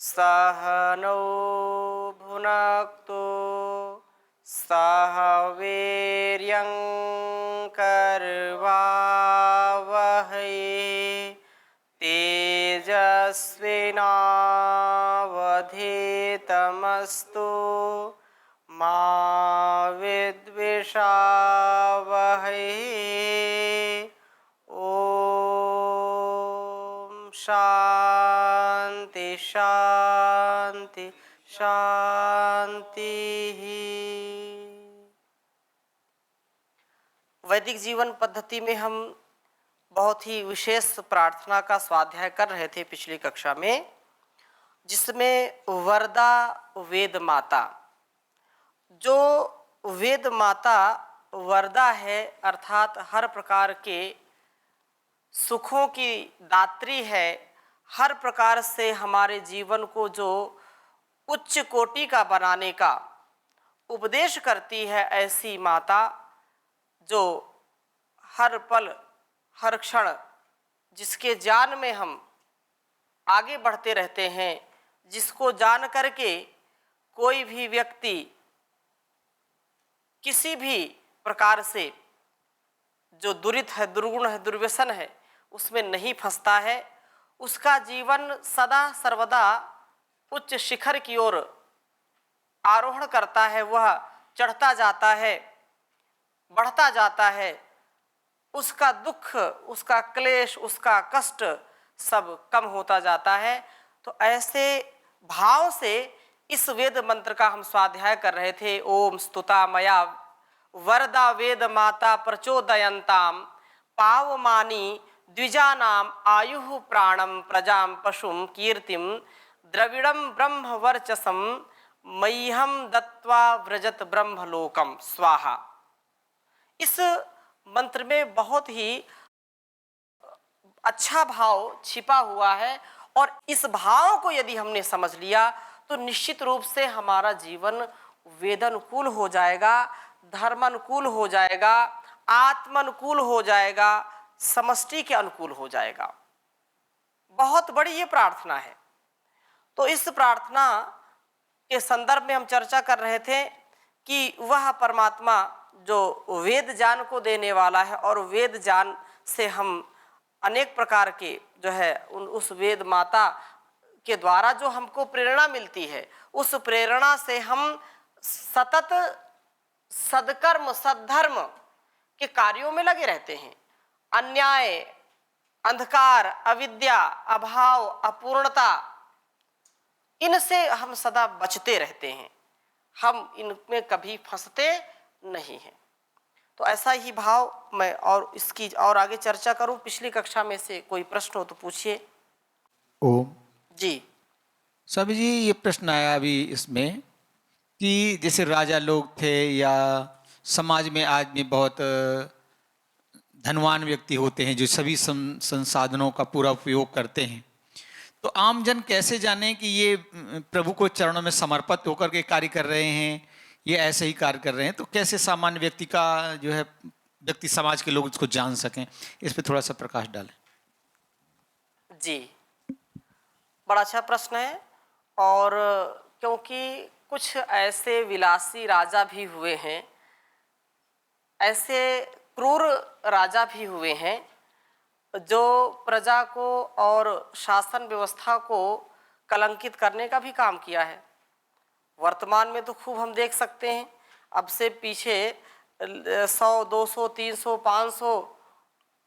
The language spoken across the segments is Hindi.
सह नौ भुनक्तु सह वीर्यं करवावहै तेजस्विनावधीतमस्तु मा विद्विषावहै। ओम शांति शांति शांति। वैदिक जीवन पद्धति में हम बहुत ही विशेष प्रार्थना का स्वाध्याय कर रहे थे पिछली कक्षा में, जिसमें वरदा वेद माता, जो वेद माता वरदा है अर्थात हर प्रकार के सुखों की दात्री है, हर प्रकार से हमारे जीवन को जो उच्च कोटि का बनाने का उपदेश करती है, ऐसी माता जो हर पल हर क्षण जिसके ज्ञान में हम आगे बढ़ते रहते हैं, जिसको जान करके कोई भी व्यक्ति किसी भी प्रकार से जो दुरित है, दुर्गुण है, दुर्व्यसन है, उसमें नहीं फंसता है, उसका जीवन सदा सर्वदा उच्च शिखर की ओर आरोहण करता है, वह चढ़ता जाता है, बढ़ता जाता है, उसका दुख, उसका क्लेश, उसका कष्ट सब कम होता जाता है। तो ऐसे भाव से इस वेद मंत्र का हम स्वाध्याय कर रहे थे। ओम स्तुता मया वरदा वेद माता प्रचोदयन्ताम पावमानी द्विजानाम आयुः प्राणम प्रजाम पशुम कीर्तिम द्रविड़म ब्रह्म वर्चसम मह्यम दत्वा व्रजत ब्रह्मलोकम स्वाहा। इस मंत्र में बहुत ही अच्छा भाव छिपा हुआ है और इस भाव को यदि हमने समझ लिया तो निश्चित रूप से हमारा जीवन वेदानुकूल हो जाएगा, धर्मानुकूल हो जाएगा, आत्मानुकूल हो जाएगा, समष्टि के अनुकूल हो जाएगा। बहुत बड़ी ये प्रार्थना है। तो इस प्रार्थना के संदर्भ में हम चर्चा कर रहे थे कि वह परमात्मा जो वेद ज्ञान को देने वाला है और वेद ज्ञान से हम अनेक प्रकार के जो है उस वेद माता के द्वारा जो हमको प्रेरणा मिलती है, उस प्रेरणा से हम सतत सदकर्म सद्धर्म के कार्यों में लगे रहते हैं। अन्याय, अंधकार, अविद्या, अभाव, अपूर्णता, इनसे हम सदा बचते रहते हैं, हम इनमें कभी फंसते नहीं हैं। तो ऐसा ही भाव मैं और इसकी और आगे चर्चा करूं। पिछली कक्षा में से कोई प्रश्न हो तो पूछिए। ओम जी स्वामी जी, ये प्रश्न आया अभी इसमें कि जैसे राजा लोग थे या समाज में आदमी बहुत धनवान व्यक्ति होते हैं जो सभी संसाधनों का पूरा उपयोग करते हैं, तो आमजन कैसे जाने कि ये प्रभु को चरणों में समर्पित होकर के कार्य कर रहे हैं, ये ऐसे ही कार्य कर रहे हैं? तो कैसे सामान्य व्यक्ति का जो है व्यक्ति समाज के लोग इसको जान सकें, इस पर थोड़ा सा प्रकाश डालें। जी, बड़ा अच्छा प्रश्न है। और क्योंकि कुछ ऐसे विलासी राजा भी हुए हैं, ऐसे क्रूर राजा भी हुए हैं जो प्रजा को और शासन व्यवस्था को कलंकित करने का भी काम किया है। वर्तमान में तो खूब हम देख सकते हैं, अब से पीछे 100, 200, 300, 500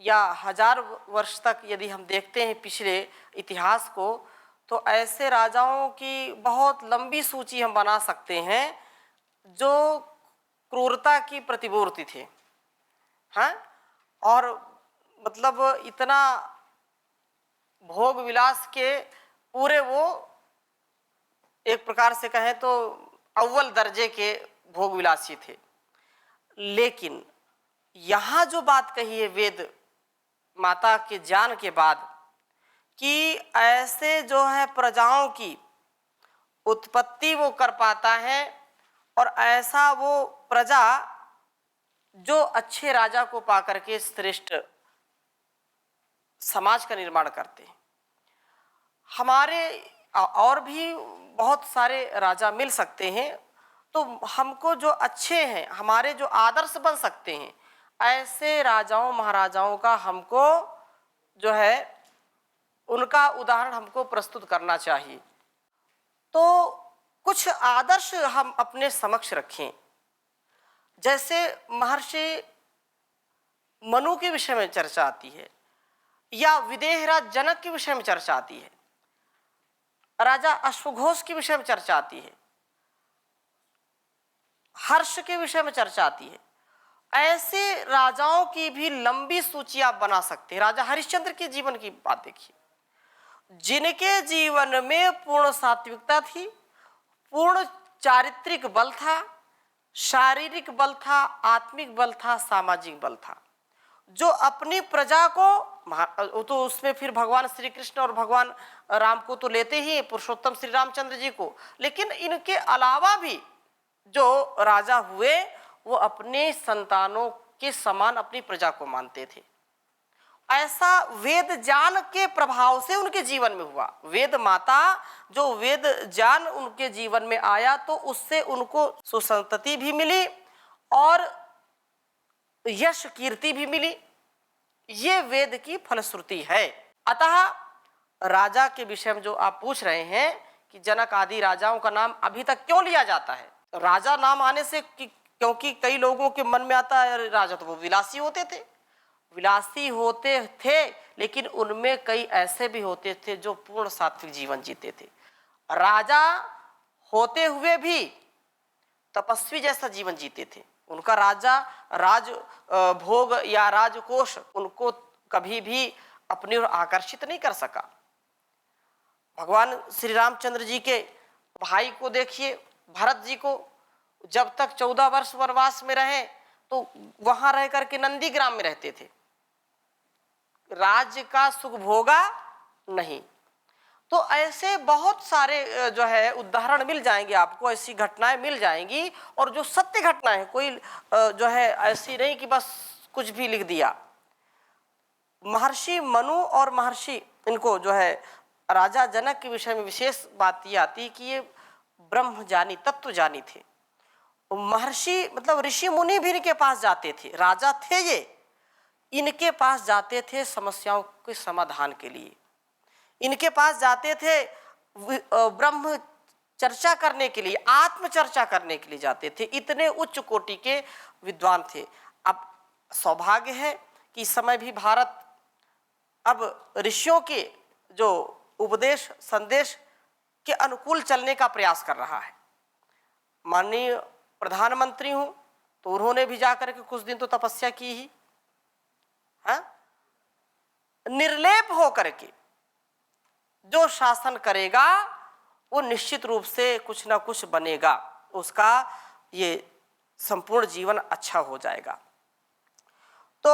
या 1000 वर्ष तक यदि हम देखते हैं पिछले इतिहास को, तो ऐसे राजाओं की बहुत लंबी सूची हम बना सकते हैं जो क्रूरता की प्रतिमूर्ति थे। हाँ, और मतलब इतना भोग विलास के पूरे वो एक प्रकार से कहें तो अव्वल दर्जे के भोग विलासी थे। लेकिन यहाँ जो बात कही है वेद माता के ज्ञान के बाद कि ऐसे जो है प्रजाओं की उत्पत्ति वो कर पाता है और ऐसा वो प्रजा जो अच्छे राजा को पाकर के श्रेष्ठ समाज का निर्माण करते हैं। हमारे और भी बहुत सारे राजा मिल सकते हैं। तो हमको जो अच्छे हैं, हमारे जो आदर्श बन सकते हैं, ऐसे राजाओं महाराजाओं का हमको जो है उनका उदाहरण हमको प्रस्तुत करना चाहिए। तो कुछ आदर्श हम अपने समक्ष रखें। जैसे महर्षि मनु के विषय में चर्चा आती है, या विदेहराज जनक के विषय में चर्चा आती है, राजा अश्वघोष के विषय में चर्चा आती है, हर्ष के विषय में चर्चा आती है। ऐसे राजाओं की भी लंबी सूची आप बना सकते हैं। राजा हरिश्चंद्र के जीवन की बात देखिए, जिनके जीवन में पूर्ण सात्विकता थी, पूर्ण चारित्रिक बल था, शारीरिक बल था, आत्मिक बल था, सामाजिक बल था, जो अपनी प्रजा को, तो उसमें फिर भगवान श्री कृष्ण और भगवान राम को तो लेते ही, पुरुषोत्तम श्री रामचंद्र जी को, लेकिन इनके अलावा भी जो राजा हुए वो अपने संतानों के समान अपनी प्रजा को मानते थे। ऐसा वेद ज्ञान के प्रभाव से उनके जीवन में हुआ। वेद माता, जो वेद ज्ञान उनके जीवन में आया तो उससे उनको सुसंतति भी मिली और यश कीर्ति भी मिली। ये वेद की फलश्रुति है। अतः राजा के विषय में जो आप पूछ रहे हैं कि जनक आदि राजाओं का नाम अभी तक क्यों लिया जाता है, राजा नाम आने से क्योंकि कई लोगों के मन में आता है राजा तो वो विलासी होते थे। विलासी होते थे, लेकिन उनमें कई ऐसे भी होते थे जो पूर्ण सात्विक जीवन जीते थे। राजा होते हुए भी तपस्वी जैसा जीवन जीते थे। उनका राज भोग या राजकोष उनको कभी भी अपनी ओर आकर्षित नहीं कर सका। भगवान श्री रामचंद्र जी के भाई को देखिए, भरत जी को, जब तक 14 वर्ष वनवास में रहे तो वहां रह करके नंदी ग्राम में रहते थे, राज्य का सुख भोगा नहीं। तो ऐसे बहुत सारे जो है उदाहरण मिल जाएंगे आपको, ऐसी घटनाएं मिल जाएंगी, और जो सत्य घटना है, कोई जो है ऐसी नहीं कि बस कुछ भी लिख दिया। महर्षि मनु और महर्षि इनको जो है राजा जनक के विषय में विशेष बात ये आती कि ये ब्रह्मजानी तत्व जानी थे। महर्षि मतलब ऋषि मुनि भी इनके पास जाते थे। राजा थे ये, इनके पास जाते थे समस्याओं के समाधान के लिए, इनके पास जाते थे ब्रह्म चर्चा करने के लिए, आत्म चर्चा करने के लिए जाते थे। इतने उच्च कोटि के विद्वान थे। अब सौभाग्य है कि इस समय भी भारत अब ऋषियों के जो उपदेश संदेश के अनुकूल चलने का प्रयास कर रहा है। माननीय प्रधानमंत्री हूं तो उन्होंने भी जाकर के कुछ दिन तो तपस्या की ही, हाँ? निर्लेप होकर के जो शासन करेगा वो निश्चित रूप से कुछ ना कुछ बनेगा, उसका ये संपूर्ण जीवन अच्छा हो जाएगा। तो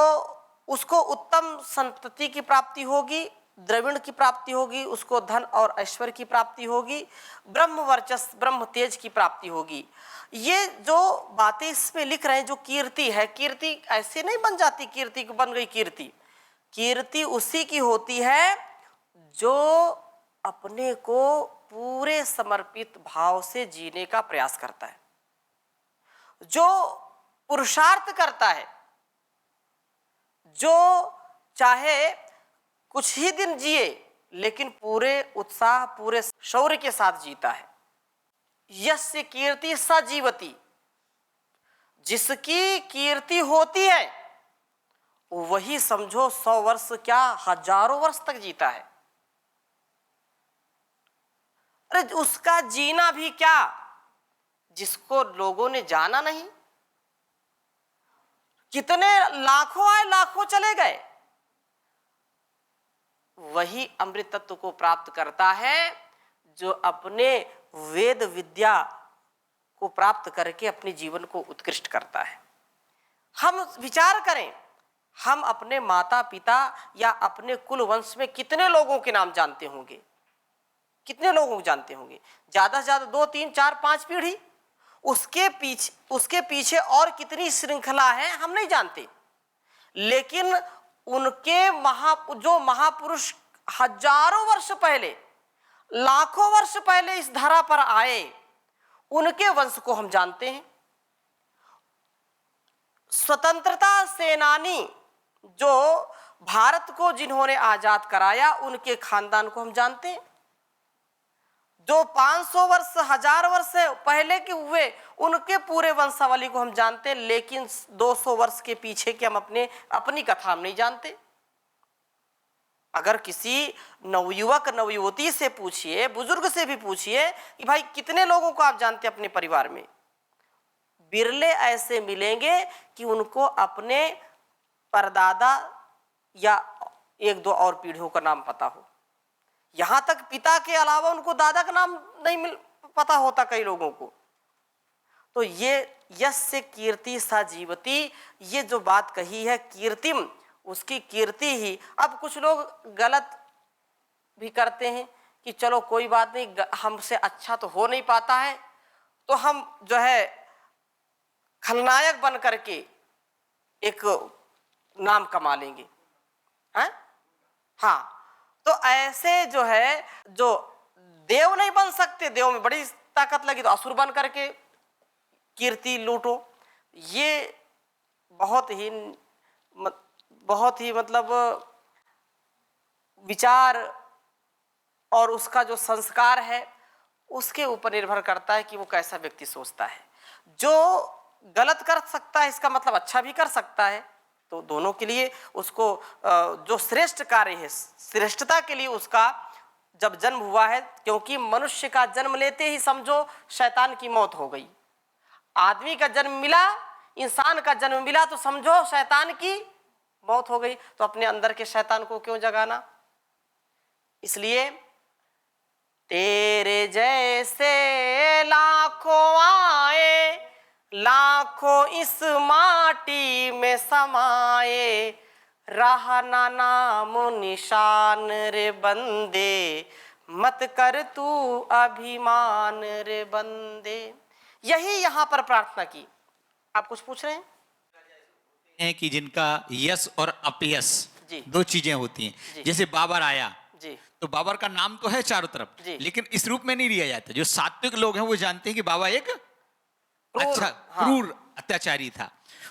उसको उत्तम संतति की प्राप्ति होगी, द्रविण की प्राप्ति होगी, उसको धन और ऐश्वर्य की प्राप्ति होगी, ब्रह्म वर्चस्व ब्रह्म तेज की प्राप्ति होगी। ये जो बातें इसमें लिख रहे हैं, जो कीर्ति है, कीर्ति ऐसे नहीं बन जाती, कीर्ति बन गई कीर्ति। कीर्ति उसी की होती है जो अपने को पूरे समर्पित भाव से जीने का प्रयास करता है, जो पुरुषार्थ करता है, जो चाहे कुछ ही दिन जिए लेकिन पूरे उत्साह पूरे शौर्य के साथ जीता है। यस्य कीर्ति स जीवति, जिसकी कीर्ति होती है वही समझो 100 वर्ष क्या हजारों वर्ष तक जीता है। अरे उसका जीना भी क्या, जिसको लोगों ने जाना नहीं। कितने लाखों आए लाखों चले गए, वही अमृत तत्व को प्राप्त करता है जो अपने वेद विद्या को प्राप्त करके अपने जीवन को उत्कृष्ट करता है। हम विचार करें, हम अपने माता पिता या अपने कुल वंश में कितने लोगों के नाम जानते होंगे, कितने लोगों को जानते होंगे? ज्यादा से ज्यादा 2 3 4 5 पीढ़ी। उसके पीछे और कितनी श्रृंखला है हम नहीं जानते, लेकिन उनके जो महापुरुष हजारों वर्ष पहले लाखों वर्ष पहले इस धरा पर आए, उनके वंश को हम जानते हैं। स्वतंत्रता सेनानी जो भारत को जिन्होंने आजाद कराया, उनके खानदान को हम जानते हैं। जो 500 वर्ष 1000 वर्ष पहले के हुए, उनके पूरे वंशावली को हम जानते हैं। लेकिन 200 वर्ष के पीछे के हम अपनी कथा हम नहीं जानते। अगर किसी नवयुवक नवयुवती से पूछिए, बुजुर्ग से भी पूछिए कि भाई कितने लोगों को आप जानते हैं अपने परिवार में, बिरले ऐसे मिलेंगे कि उनको अपने परदादा या एक दो और पीढ़ियों का नाम पता हो। यहां तक पिता के अलावा उनको दादा का नाम नहीं पता होता कई लोगों को। तो ये यस्य कीर्ति सा जीवती, ये जो बात कही है कीर्तिम, उसकी कीर्ति ही। अब कुछ लोग गलत भी करते हैं कि चलो कोई बात नहीं, हमसे अच्छा तो हो नहीं पाता है, तो हम जो है खलनायक बन करके एक नाम कमा लेंगे, हैं? हाँ, तो ऐसे जो है, जो देव नहीं बन सकते, देव में बड़ी ताकत लगी तो असुर बन करके कीर्ति लूटो। ये बहुत ही मतलब विचार और उसका जो संस्कार है उसके ऊपर निर्भर करता है कि वो कैसा व्यक्ति सोचता है। जो गलत कर सकता है, इसका मतलब अच्छा भी कर सकता है, तो दोनों के लिए उसको जो श्रेष्ठ कार्य है, श्रेष्ठता के लिए उसका जब जन्म हुआ है, क्योंकि मनुष्य का जन्म लेते ही समझो शैतान की मौत हो गई। आदमी का जन्म मिला, इंसान का जन्म मिला, तो समझो शैतान की मौत हो गई। तो अपने अंदर के शैतान को क्यों जगाना? इसलिए तेरे जैसे लाखों आए, लाखों इस माटी में समाए, रहा ना नाम निशान रे बंदे, मत कर तू अभिमान रे बंदे। यही यहाँ पर प्रार्थना की। आप कुछ पूछ रहे हैं? कि जिनका यश और अपयश जी। दो चीजें होती हैं। जैसे बाबर आया जी, तो बाबर का नाम तो है चारों तरफ, जी। लेकिन इस रूप में नहीं लिया जाता। जो सात्विक लोग हैं वो जानते हैं कि बाबा एक अच्छा हाँ। क्रूर अत्याचारी था।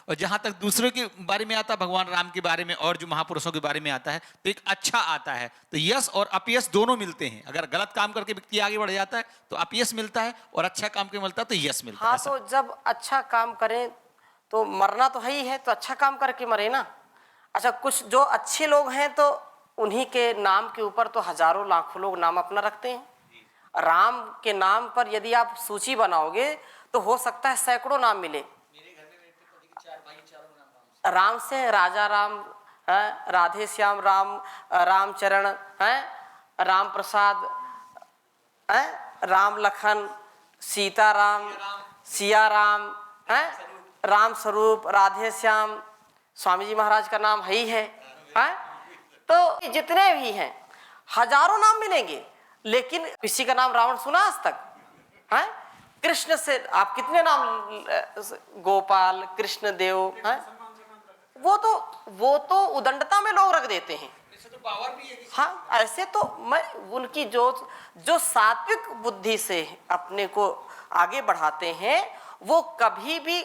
और जहां तक दूसरों के बारे में आता, भगवान राम के बारे में और जो महापुरुषों के बारे में आता है, तो एक अच्छा आता है। तो यश और अपयश दोनों मिलते हैं। अगर गलत काम करके व्यक्ति आगे बढ़ जाता है तो अपयश मिलता है, और अच्छा काम के मिलता है तो यश मिलता है। हाँ, ऐसा। तो जब अच्छा काम करें तो मरना तो है ही है, तो अच्छा काम करके मरे ना। अच्छा, कुछ जो अच्छे लोग हैं तो उन्हीं के नाम के ऊपर तो हजारों लाखों लोग नाम अपना रखते हैं। राम के नाम पर यदि आप सूची बनाओगे तो हो सकता है सैकड़ों नाम मिले। राम से राजा राम है, राधे श्याम राम, रामचरण है, राम प्रसाद है, राम लखन, सीता राम, सिया राम है, राम स्वरूप, राधे श्याम, स्वामी जी महाराज का नाम है ही है। तो जितने भी हैं हजारों नाम मिलेंगे, लेकिन किसी का नाम रावण सुना आज तक है? कृष्ण से आप कितने नाम, गोपाल, कृष्ण देव है, वो तो उदंडता में लोग रख देते हैं। हाँ, ऐसे तो मैं उनकी जो सात्विक बुद्धि से अपने को आगे बढ़ाते हैं, वो कभी भी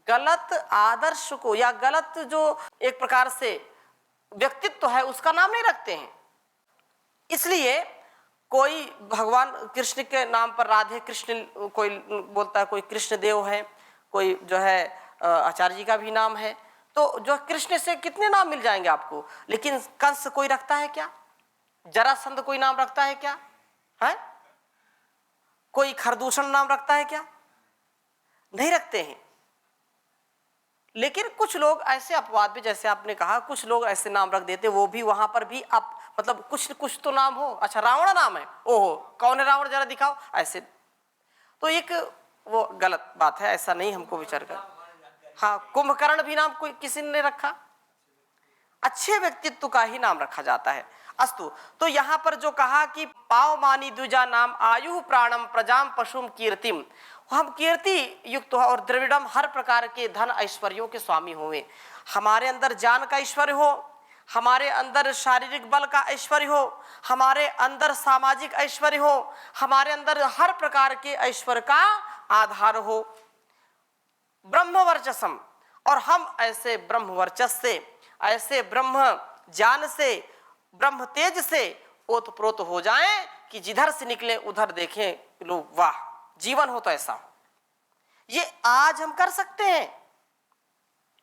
गलत आदर्श को या गलत जो एक प्रकार से व्यक्तित्व है उसका नाम नहीं रखते हैं। इसलिए कोई भगवान कृष्ण के नाम पर राधे कृष्ण कोई बोलता है, कोई कृष्ण देव है, कोई जो है आचार्य जी का भी नाम है। तो जो कृष्ण से कितने नाम मिल जाएंगे आपको, लेकिन कंस कोई रखता है क्या? जरासंध कोई नाम रखता है क्या? है कोई खरदूषण नाम रखता है क्या? नहीं रखते हैं। लेकिन कुछ लोग ऐसे अपवाद भी, जैसे आपने कहा, कुछ लोग ऐसे नाम रख देते, वो भी वहां पर भी आप मतलब कुछ तो नाम हो। अच्छा, रावण नाम है, ओहो कौन है रावण, जरा दिखाओ, ऐसे तो एक वो गलत बात है, ऐसा नहीं हमको विचार कर। हाँ, कुंभकर्ण भी नाम कोई किसी ने रखा, अच्छे व्यक्तित्व का ही नाम रखा जाता है। अस्तु, तो यहाँ पर जो कहा कि पाव मानी द्विजा नाम आयु प्राणम प्रजाम पशुम कीर्तिम, हम कीर्ति युक्त हो और द्रविड़म हर प्रकार के धन ऐश्वर्यों के स्वामी हुए। हमारे अंदर ज्ञान का ऐश्वर्य हो, हमारे अंदर शारीरिक बल का ऐश्वर्य हो, हमारे अंदर सामाजिक ऐश्वर्य हो, हमारे अंदर हर प्रकार के ऐश्वर्य का आधार हो। ब्रह्मवर्चसम, और हम ऐसे ब्रह्मवर्चस से, ऐसे ब्रह्म ज्ञान से, ब्रह्म तेज से ओतप्रोत हो जाएं कि जिधर से निकले उधर देखें लोग, वाह जीवन हो तो ऐसा हो। ये आज हम कर सकते हैं।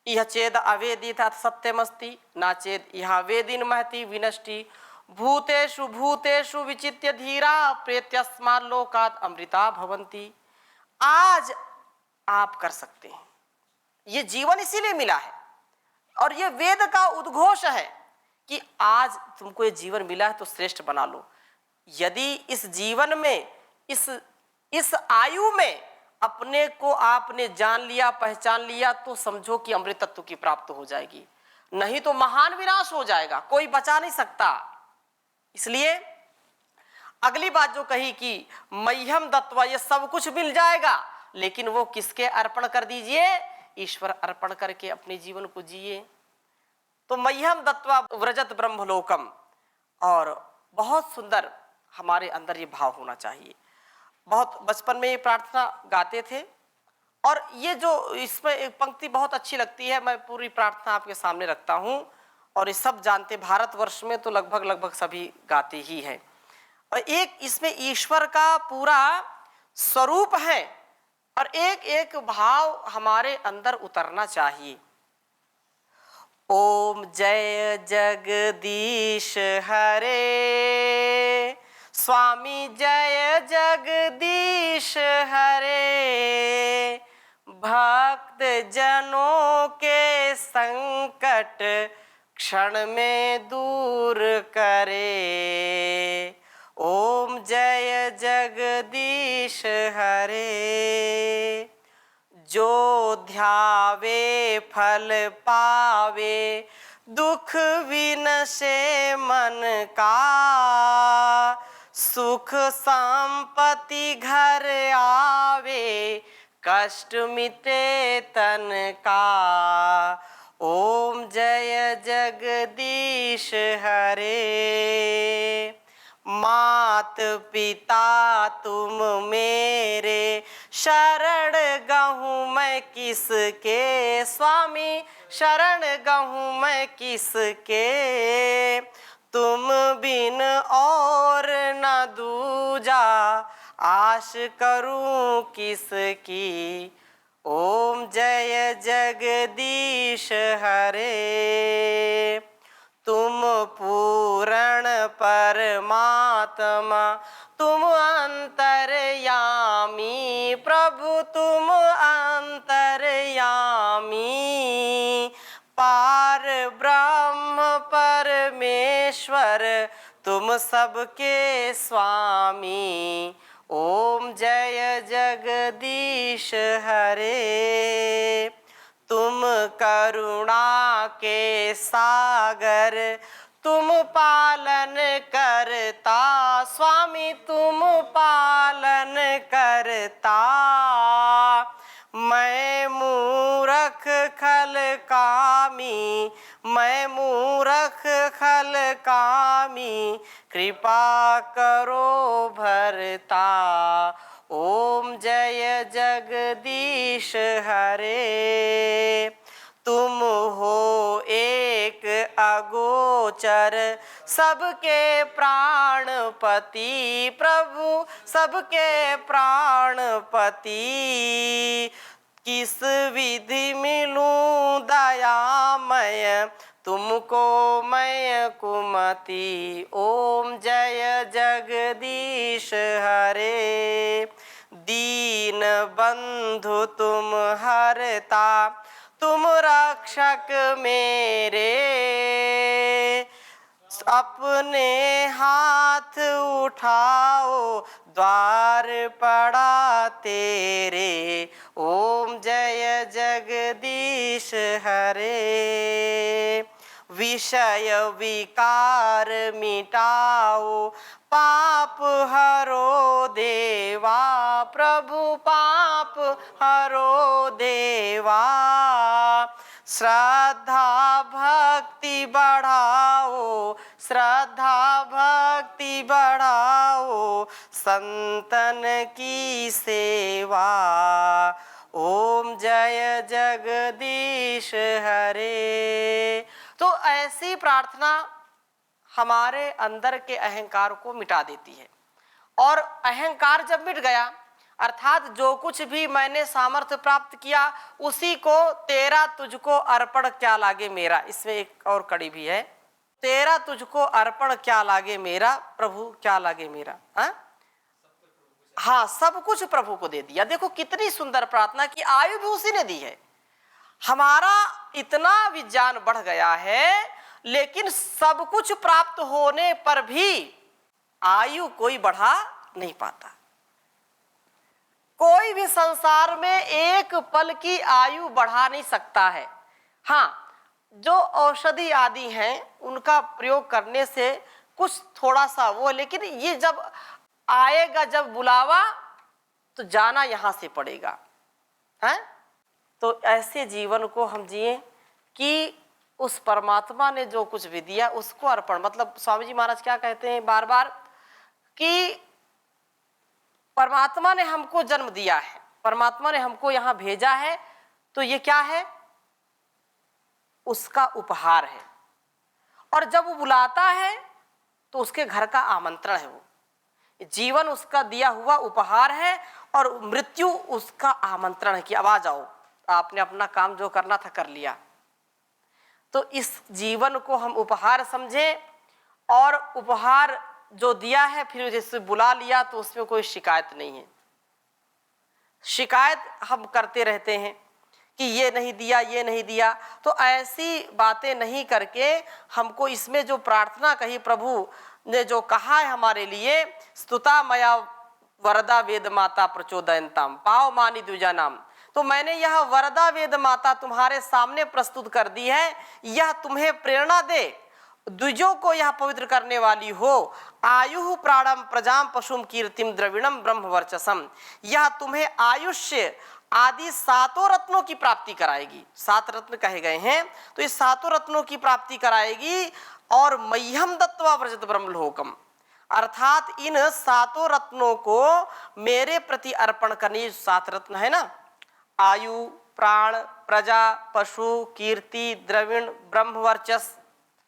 यह चेद अवेदित सत्यमस्ति ना चेद यह वेदिन महति विनष्टि भूतेषु भूतेषु विचित्य धीरा प्रेत्यस्मात् लोकात् अमृता भवन्ति। आज आप कर सकते हैं। ये जीवन इसीलिए मिला है और ये वेद का उद्घोष है कि आज तुमको ये जीवन मिला है तो श्रेष्ठ बना लो। यदि इस जीवन में, इस आयु में अपने को आपने जान लिया, पहचान लिया, तो समझो कि अमृत तत्व की प्राप्त हो जाएगी, नहीं तो महान विनाश हो जाएगा, कोई बचा नहीं सकता। इसलिए अगली बात जो कही कि मह्यम दत्वा, ये सब कुछ मिल जाएगा, लेकिन वो किसके अर्पण कर दीजिए? ईश्वर अर्पण करके अपने जीवन को जिए। तो मह्यम दत्वा व्रजत ब्रह्मलोकम, और बहुत सुंदर हमारे अंदर ये भाव होना चाहिए। बहुत बचपन में ये प्रार्थना गाते थे, और ये जो इसमें एक पंक्ति बहुत अच्छी लगती है, मैं पूरी प्रार्थना आपके सामने रखता हूँ, और ये सब जानते, भारतवर्ष में तो लगभग सभी गाते ही हैं। और एक इसमें ईश्वर का पूरा स्वरूप है और एक एक भाव हमारे अंदर उतरना चाहिए। ओम जय जगदीश हरे, स्वामी जय जगदीश हरे, भक्त जनों के संकट क्षण में दूर करे। ओम जय जगदीश हरे, जो ध्यावे फल पावे, दुख विनशे मन का, सुख संपत्ति घर आवे, कष्ट मिटे तन का। ओम जय जगदीश हरे, मात पिता तुम मेरे, शरण गहूँ मैं किसके, स्वामी शरण गहूँ मैं किसके, तुम बिन और न दूजा, आश करूं किसकी। ओम जय जगदीश हरे, तुम पूर्ण परमात्मा, तुम अंतर्यामी, प्रभु तुम अंतर्यामी, पार ब्रह्म परमेश्वर, तुम सबके स्वामी। ओम जय जगदीश हरे, तुम करुणा के सागर, तुम पालन करता, स्वामी तुम पालन करता। मैं मूरख खल कामी, मैं मूरख खल कामी, कृपा करो भरता। ओम जय जगदीश हरे, तुम हो एक अगोचर, सबके प्राणपति, प्रभु सबके प्राणपति, किस विधि मिलूं दयामय, तुमको मैं कुमति। ओम जय जगदीश हरे, दीन बंधु तुम हरता, तुम रक्षक मेरे, अपने हाथ उठाओ, द्वार पड़ा तेरे। ओम जय जगदीश हरे, विषय विकार मिटाओ, पाप हरो देवा, प्रभु पाप हरो देवा, श्रद्धा भक्ति बढ़ाओ, श्रद्धा भक्ति बढ़ाओ, संतन की सेवा। ओम जय जगदीश हरे। तो ऐसी प्रार्थना हमारे अंदर के अहंकार को मिटा देती है। और अहंकार जब मिट गया, अर्थात जो कुछ भी मैंने सामर्थ्य प्राप्त किया उसी को तेरा तुझको अर्पण क्या लागे मेरा। इसमें एक और कड़ी भी है, तेरा तुझको अर्पण क्या लागे मेरा, प्रभु क्या लागे मेरा। हाँ, सब कुछ प्रभु को दे दिया। देखो कितनी सुंदर प्रार्थना की, आयु भी उसी ने दी है। हमारा इतना विज्ञान बढ़ गया है, लेकिन सब कुछ प्राप्त होने पर भी आयु कोई बढ़ा नहीं पाता। कोई भी संसार में एक पल की आयु बढ़ा नहीं सकता है। हाँ, जो औषधि आदि हैं उनका प्रयोग करने से कुछ थोड़ा सा वो, लेकिन ये जब आएगा, जब बुलावा, तो जाना यहां से पड़ेगा है। तो ऐसे जीवन को हम जिए कि उस परमात्मा ने जो कुछ भी दिया उसको अर्पण। मतलब स्वामी जी महाराज क्या कहते हैं बार बार कि परमात्मा ने हमको जन्म दिया है, परमात्मा ने हमको यहाँ भेजा है, तो ये क्या है, उसका उपहार है। और जब वो बुलाता है तो उसके घर का आमंत्रण है। वो जीवन उसका दिया हुआ उपहार है और मृत्यु उसका आमंत्रण है कि अब आ जाओ, आपने अपना काम जो करना था कर लिया। तो इस जीवन को हम उपहार समझें, और उपहार जो दिया है फिर जैसे बुला लिया तो उसमें कोई शिकायत नहीं है। शिकायत हम करते रहते हैं कि ये नहीं दिया, ये नहीं दिया। तो ऐसी बातें नहीं करके हमको इसमें जो प्रार्थना कही, प्रभु ने जो कहा है हमारे लिए, स्तुता मया वरदा वेद माता प्रचोदयंताम पाव मानी द्विजा नाम। तो मैंने यह वरदा वेद माता तुम्हारे सामने प्रस्तुत कर दी है, यह तुम्हें प्रेरणा दे, द्विजों को यह पवित्र करने वाली हो। आयु प्राणम प्रजाम पशुम कीर्तिम द्रविणम ब्रह्म वर्चसम, यह तुम्हें आयुष्य आदि सातों रत्नों की प्राप्ति कराएगी। 7 रत्न कहे गए हैं, तो इस सातों रत्नों की प्राप्ति कराएगी। और मह्यम दत्वा व्रजत ब्रह्मलोकम, अर्थात इन सातों रत्नों को मेरे प्रति अर्पण करने। 7 रत्न है ना, आयु, प्राण, प्रजा, पशु, कीर्ति, द्रविण, ब्रह्म वर्चस,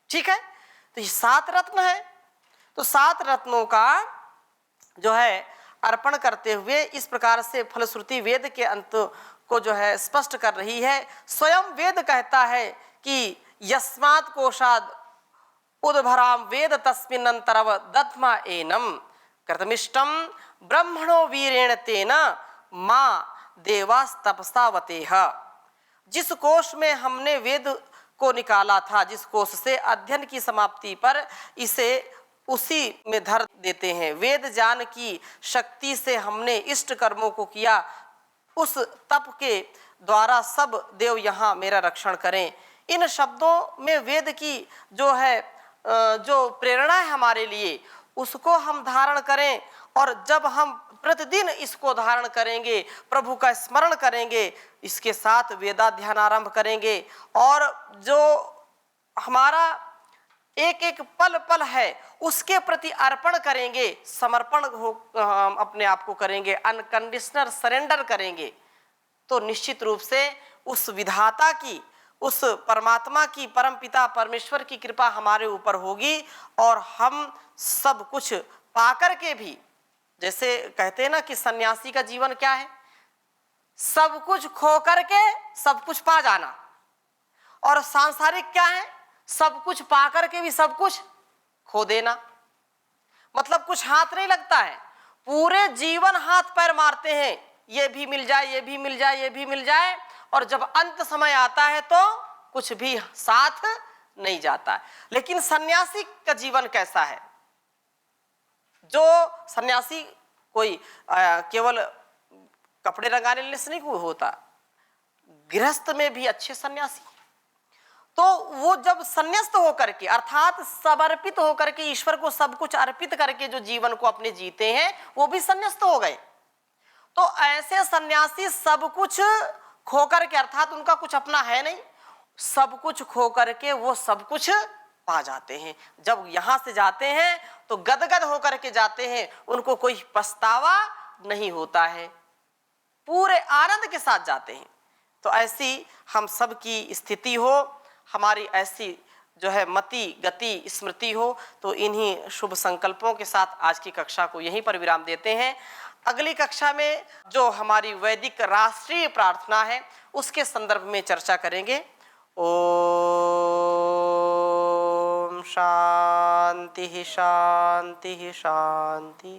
ठीक है। तो ये 7 रत्न है। तो 7 रत्नों का जो है अर्पण करते हुए इस प्रकार से फलश्रुति वेद के अंत को जो है स्पष्ट कर रही है। स्वयं वेद कहता है कि यस्मात् कोशाद उद्भराम वेद तस्मिन्नंतरव दत्मा एनम कृतमिष्टम ब्रह्मणो वीरेण तेन मां देवास तपसावतेह। जिस कोश में हमने वेद को निकाला था, जिस कोश से अध्ययन की समाप्ति पर इसे उसी में धर देते हैं। वेद ज्ञान की शक्ति से हमने इष्ट कर्मों को किया, उस तप के द्वारा सब देव यहाँ मेरा रक्षण करें। इन शब्दों में वेद की जो है जो प्रेरणा है हमारे लिए, उसको हम धारण करें। और जब हम प्रतिदिन इसको धारण करेंगे, प्रभु का स्मरण करेंगे, इसके साथ वेदाध्ययन आरंभ करेंगे, और जो हमारा एक एक पल पल है उसके प्रति अर्पण करेंगे, समर्पण हो अपने आप को करेंगे, अनकंडीशनल सरेंडर करेंगे, तो निश्चित रूप से उस विधाता की, उस परमात्मा की, परम पिता परमेश्वर की कृपा हमारे ऊपर होगी। और हम सब कुछ पाकर के भी, जैसे कहते हैं ना कि सन्यासी का जीवन क्या है, सब कुछ खो करके सब कुछ पा जाना। और सांसारिक क्या है, सब कुछ पा करके भी सब कुछ खो देना। मतलब कुछ हाथ नहीं लगता है, पूरे जीवन हाथ पैर मारते हैं, ये भी मिल जाए, ये भी मिल जाए, ये भी मिल जाए, और जब अंत समय आता है तो कुछ भी साथ नहीं जाता। लेकिन सन्यासी का जीवन कैसा है? जो सन्यासी कोई केवल कपड़े रंगाने से नहीं कोई होता, गृहस्थ में भी अच्छे सन्यासी। तो वो जब संन्यास्त होकर के, अर्थात समर्पित होकर के, ईश्वर को सब कुछ अर्पित करके जो जीवन को अपने जीते हैं, वो भी संन्यास्त हो गए। तो ऐसे सन्यासी सब कुछ खोकर के, अर्थात उनका कुछ अपना है नहीं, सब कुछ खो करके वो सब कुछ पा जाते हैं। जब यहाँ से जाते हैं तो गदगद होकर के जाते हैं, उनको कोई पछतावा नहीं होता है, पूरे आनंद के साथ जाते हैं। तो ऐसी हम सब की स्थिति हो, हमारी ऐसी जो है मति गति स्मृति हो। तो इन्हीं शुभ संकल्पों के साथ आज की कक्षा को यहीं पर विराम देते हैं। अगली कक्षा में जो हमारी वैदिक राष्ट्रीय प्रार्थना है उसके संदर्भ में चर्चा करेंगे। ओम शांति शांति शांति।